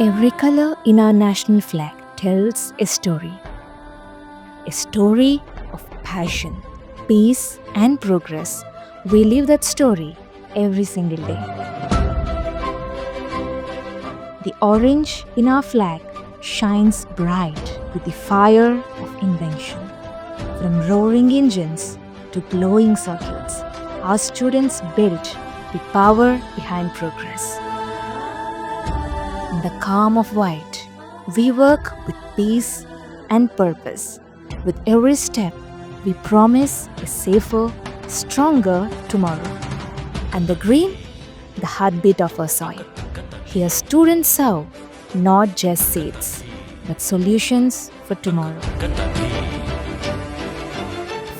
Every color in our national flag tells a story of passion, peace, and progress. We live that story every single day. The orange in our flag shines bright with the fire of invention. From roaring engines to glowing circuits, our students built the power behind progress. In the calm of white, we work with peace and purpose. With every step, we promise a safer, stronger tomorrow. And the green, the heartbeat of our soil. Here students sow not just seeds, but solutions for tomorrow.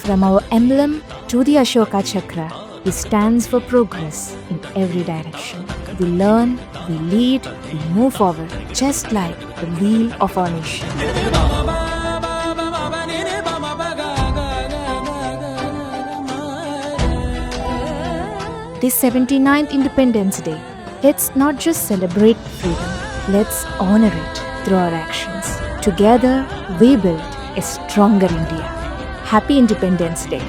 From our emblem to the Ashoka Chakra, it stands for progress in every direction. We learn, we lead, we move forward, just like the wheel of our nation. This 79th Independence Day, let's not just celebrate freedom, let's honor it through our actions. Together, we build a stronger India. Happy Independence Day.